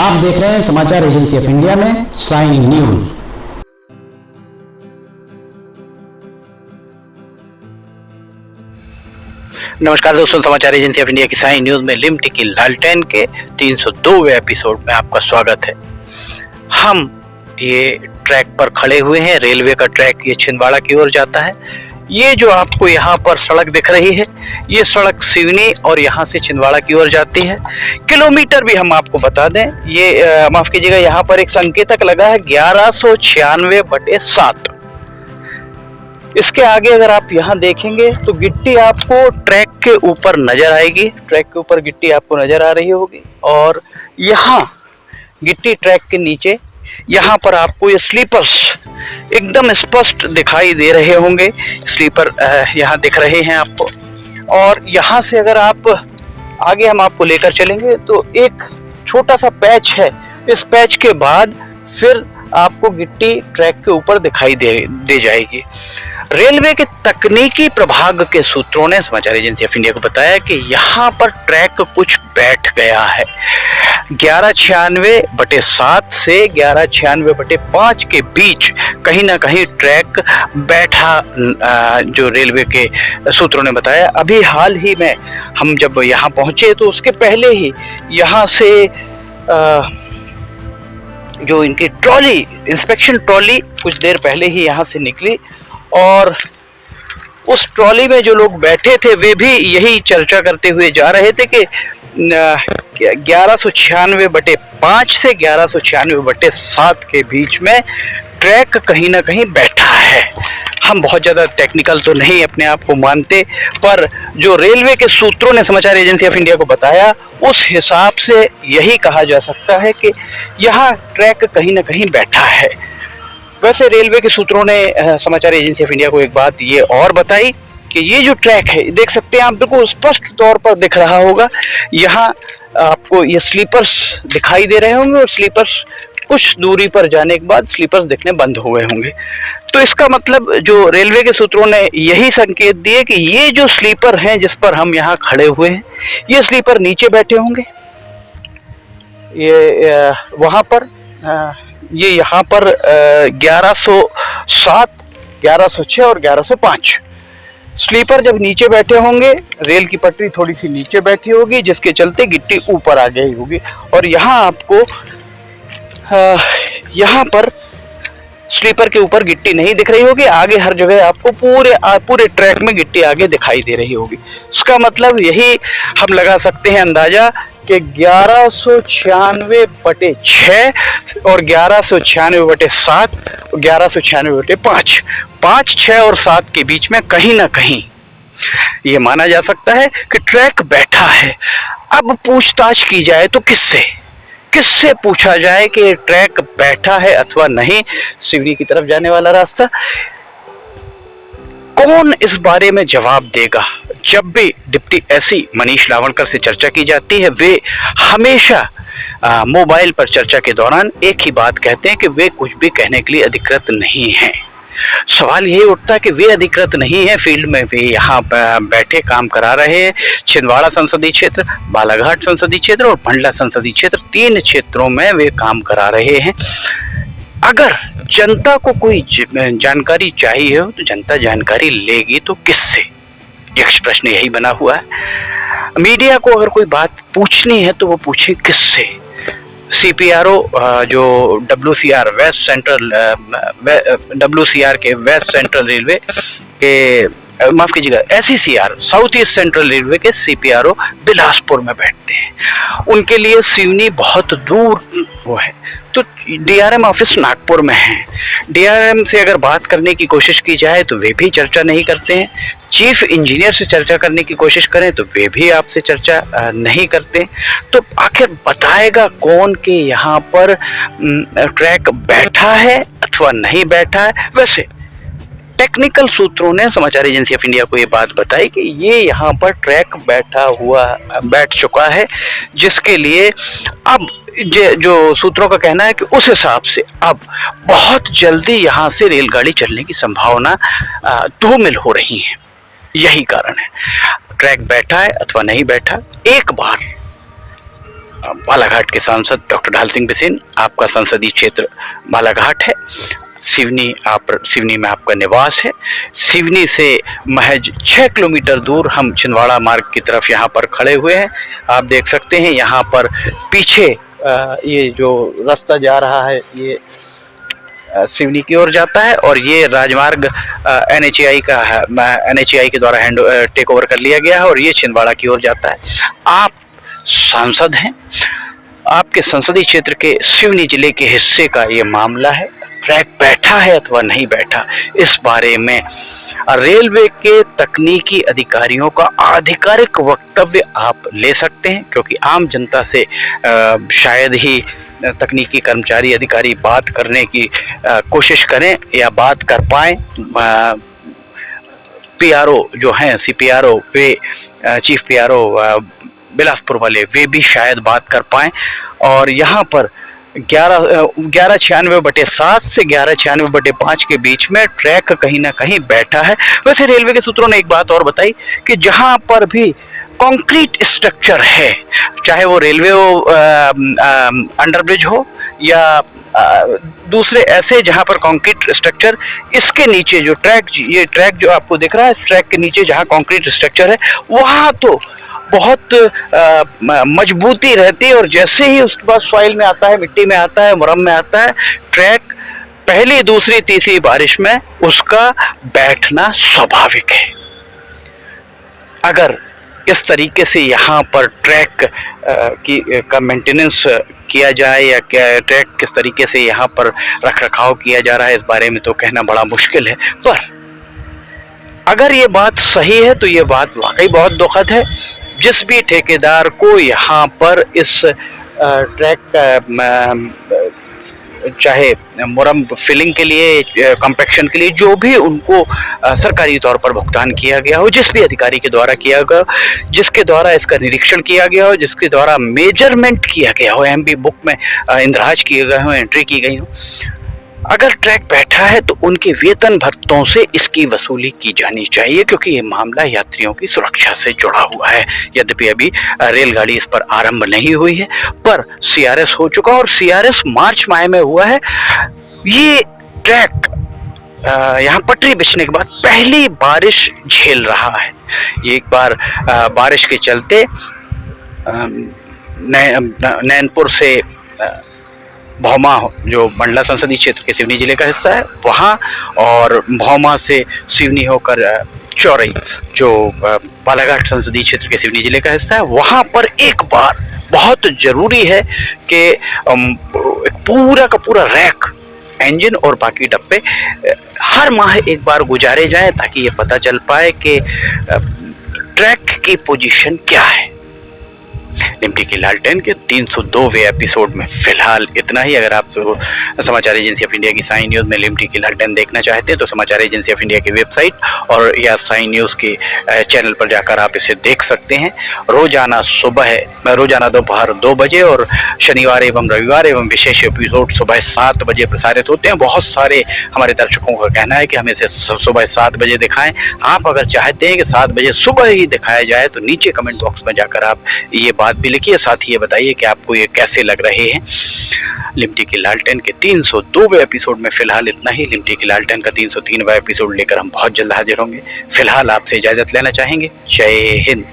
आप देख रहे हैं समाचार एजेंसी ऑफ इंडिया में साइन न्यूज। नमस्कार दोस्तों, समाचार एजेंसी ऑफ इंडिया की साइन न्यूज में लिम टिकी लालटेन के 302वें एपिसोड में आपका स्वागत है। हम ये ट्रैक पर खड़े हुए हैं। रेलवे का ट्रैक ये छिंदवाड़ा की ओर जाता है। ये जो आपको यहाँ पर सड़क दिख रही है, ये सड़क सिवनी और यहाँ से छिंदवाड़ा की ओर जाती है। किलोमीटर भी हम आपको बता दें, ये माफ कीजिएगा, यहाँ पर एक संकेतक लगा है 1196/7। इसके आगे अगर आप यहाँ देखेंगे तो गिट्टी आपको ट्रैक के ऊपर नजर आएगी। ट्रैक के ऊपर गिट्टी आपको नजर आ रही होगी और यहाँ गिट्टी ट्रैक के नीचे यहाँ पर आपको ये स्लीपर्स एकदम स्पष्ट दिखाई दे रहे होंगे। स्लीपर यहाँ दिख रहे हैं आपको। और यहाँ से अगर आप आगे हम आपको लेकर चलेंगे तो एक छोटा सा पैच है। इस पैच के बाद फिर आपको गिट्टी ट्रैक के ऊपर दिखाई दे जाएगी। रेलवे के तकनीकी प्रभाग के सूत्रों ने समाचार एजेंसी ऑफ इंडिया को बताया कि यहाँ पर ट्रैक कुछ बैठ गया है। 1196/7 से 1196/5 के बीच कहीं ना कहीं ट्रैक बैठा, जो रेलवे के सूत्रों ने बताया। अभी हाल ही में हम जब यहाँ पहुंचे तो उसके पहले ही यहाँ से जो इनकी ट्रॉली, इंस्पेक्शन ट्रॉली कुछ देर पहले ही यहाँ से निकली और उस ट्रॉली में जो लोग बैठे थे वे भी यही चर्चा करते हुए जा रहे थे कि 1196/5 से 1196/7 के बीच में ट्रैक कहीं ना कहीं बैठा है। हम बहुत ज़्यादा टेक्निकल तो नहीं अपने आप को मानते, पर जो रेलवे के सूत्रों ने समाचार एजेंसी ऑफ इंडिया को बताया उस हिसाब से यही कहा जा सकता है कि यहाँ ट्रैक कहीं ना कहीं बैठा है। वैसे रेलवे के सूत्रों ने समाचार एजेंसी ऑफ इंडिया को एक बात ये और बताई कि ये जो ट्रैक है, देख सकते हैं आप, बिल्कुल स्पष्ट तौर पर दिख रहा होगा। यहाँ आपको ये स्लीपर्स दिखाई दे रहे होंगे और स्लीपर्स कुछ दूरी पर जाने के बाद स्लीपर्स दिखने बंद हुए होंगे। तो इसका मतलब जो रेलवे के सूत्रों ने यही संकेत दिए कि ये जो स्लीपर हैं जिस पर हम यहाँ खड़े हुए हैं, ये स्लीपर नीचे बैठे होंगे। ये वहाँ पर ये यहाँ पर 1107, 1106 और 1105 स्लीपर जब नीचे बैठे होंगे, रेल की पटरी थोड़ी सी नीचे बैठी होगी जिसके चलते गिट्टी ऊपर आ गई होगी। और यहाँ आपको यहाँ पर स्लीपर के ऊपर गिट्टी नहीं दिख रही होगी। आगे हर जगह आपको पूरे ट्रैक में गिट्टी आगे दिखाई दे रही होगी। इसका मतलब यही हम लगा सकते हैं अंदाजा कि 1196/6 और 1196/7 और 1196/5, 5, 6 और 7 के बीच में कहीं ना कहीं ये माना जा सकता है कि ट्रैक बैठा है। अब पूछताछ की जाए तो किससे पूछा जाए कि ट्रैक बैठा है अथवा नहीं। सिवनी की तरफ जाने वाला रास्ता, कौन इस बारे में जवाब देगा? जब भी डिप्टी एसई मनीष लावणकर से चर्चा की जाती है, वे हमेशा मोबाइल पर चर्चा के दौरान एक ही बात कहते हैं कि वे कुछ भी कहने के लिए अधिकृत नहीं हैं। सवाल यही उठता है कि वे अधिकृत नहीं है, फील्ड में वे यहाँ बैठे काम करा रहे हैं। छिंदवाड़ा संसदीय क्षेत्र, बालाघाट संसदीय क्षेत्र और मंडला संसदीय क्षेत्र, 3 क्षेत्रों में वे काम करा रहे हैं। अगर जनता को कोई जानकारी चाहिए हो तो जनता जानकारी लेगी तो किससे? एक प्रश्न यही बना हुआ है। मीडिया को अगर कोई बात पूछनी है तो वो पूछे किससे? CPRO जो WCR वेस्ट सेंट्रल, WCR के वेस्ट सेंट्रल रेलवे के, माफ कीजिएगा, SECR south east central railway के CPRO बिलासपुर में बैठते हैं। उनके लिए सिवनी बहुत दूर वो है। तो DRM ऑफिस नागपुर में है। DRM से अगर बात करने की कोशिश की जाए तो वे भी चर्चा नहीं करते हैं। चीफ इंजीनियर से चर्चा करने की कोशिश करें तो वे भी आपसे चर्चा नहीं करते। तो आखिर बताएगा कौन कि यहाँ पर ट्रैक बैठा है अथवा नहीं बैठा है? वैसे टेक्निकल सूत्रों ने समाचार एजेंसी ऑफ इंडिया को ये बात बताई कि ये यहाँ पर ट्रैक बैठ चुका है, जिसके लिए अब जो सूत्रों का कहना है कि उस हिसाब से अब बहुत जल्दी यहाँ से रेलगाड़ी चलने की संभावना धूमिल हो रही है। यही कारण है। ट्रैक बैठा है अथवा नहीं बैठा, एक बार बालाघाट के सांसद डॉक्टर ढाल सिंह बिसेन। आपका संसदीय क्षेत्र बालाघाट है, सिवनी में आपका निवास है। सिवनी से महज 6 किलोमीटर दूर हम छिंदवाड़ा मार्ग की तरफ यहाँ पर खड़े हुए हैं। आप देख सकते हैं यहाँ पर पीछे ये जो रास्ता जा रहा है ये सिवनी की ओर जाता है और ये राजमार्ग NHAI के द्वारा टेक ओवर कर लिया गया है और ये छिंदवाड़ा की ओर जाता है। आप सांसद हैं, आपके संसदीय क्षेत्र के सिवनी जिले के हिस्से का ये मामला है। ट्रैक बैठा है अथवा नहीं बैठा, इस बारे में रेलवे के तकनीकी अधिकारियों का आधिकारिक वक्तव्य आप ले सकते हैं, क्योंकि आम जनता से शायद ही तकनीकी कर्मचारी अधिकारी बात करने की कोशिश करें या बात कर पाए। PRO जो हैं, CPRO, वे चीफ PRO बिलासपुर वाले, वे भी शायद बात कर पाए। और यहाँ पर 1196/7 से 1196/5 के बीच में ट्रैक कहीं ना कहीं बैठा है। वैसे रेलवे के सूत्रों ने एक बात और बताई कि जहां पर भी कंक्रीट स्ट्रक्चर है, चाहे वो रेलवे अंडरब्रिज हो या दूसरे ऐसे जहां पर कंक्रीट स्ट्रक्चर, इसके नीचे जो ये ट्रैक जो आपको दिख रहा है, इस ट्रैक के नीचे जहां कंक्रीट स्ट्रक्चर है वहां तो बहुत मजबूती रहती है और जैसे ही उसके बाद सॉइल में आता है, मिट्टी में आता है, मुरम में आता है, ट्रैक पहली, दूसरी, तीसरी बारिश में उसका बैठना स्वाभाविक है। अगर इस तरीके से यहाँ पर ट्रैक का मेंटेनेंस किया जाए या ट्रैक किस तरीके से यहाँ पर रख रखाव किया जा रहा है, इस बारे में तो कहना बड़ा मुश्किल है। पर अगर ये बात सही है तो ये बात वाकई बहुत दुखद है। जिस भी ठेकेदार को यहाँ पर इस ट्रैक चाहे मुरम फिलिंग के लिए, कॉम्पैक्शन के लिए, जो भी उनको सरकारी तौर पर भुगतान किया गया हो, जिस भी अधिकारी के द्वारा किया गया, जिसके द्वारा इसका निरीक्षण किया गया हो, जिसके द्वारा मेजरमेंट किया गया हो, MB बुक में इंद्राज किए गए हो, एंट्री की गई हो, अगर ट्रैक बैठा है तो उनके वेतन भत्तों से इसकी वसूली की जानी चाहिए, क्योंकि ये मामला यात्रियों की सुरक्षा से जुड़ा हुआ है। यद्यपि अभी रेलगाड़ी इस पर आरंभ नहीं हुई है, पर CRS हो चुका और CRS मार्च माह में हुआ है। ये ट्रैक यहाँ पटरी बिछने के बाद पहली बारिश झेल रहा है। ये एक बार बारिश के चलते नैनपुर से भौमा, जो मंडला संसदीय क्षेत्र के सिवनी जिले का हिस्सा है, वहाँ, और भौमा से सिवनी होकर चौरई, जो बालाघाट संसदीय क्षेत्र के सिवनी जिले का हिस्सा है, वहाँ पर एक बार बहुत जरूरी है कि पूरा का पूरा रैक, इंजन और बाकी डब्बे हर माह एक बार गुजारे जाएं, ताकि ये पता चल पाए कि ट्रैक की पोजीशन क्या है। लिमटी की लालटेन के 302वें एपिसोड में फिलहाल इतना ही। अगर आप समाचार एजेंसी ऑफ इंडिया की साइन न्यूज़ में लिमटी की लालटेन देखना चाहते हैं तो समाचार एजेंसी ऑफ इंडिया की वेबसाइट और या साइन न्यूज़ के चैनल पर जाकर आप इसे देख सकते हैं। रोजाना दोपहर 2 बजे और शनिवार एवं रविवार एवं विशेष एपिसोड सुबह 7 बजे प्रसारित होते हैं। बहुत सारे हमारे दर्शकों का कहना है कि हमें इसे सुबह 7 बजे दिखाएं। आप अगर चाहते हैं कि 7 बजे सुबह ही दिखाया जाए तो नीचे कमेंट बॉक्स में जाकर आप ये बात भी लिखिए, साथ ही ये बताइए कि आपको ये कैसे लग रहे हैं। लिमटी की लालटेन के 302वें एपिसोड में फिलहाल इतना ही। लिमटी की लालटेन का 303वां एपिसोड लेकर हम बहुत जल्द हाजिर होंगे। फिलहाल आपसे इजाजत लेना चाहेंगे। जय हिंद।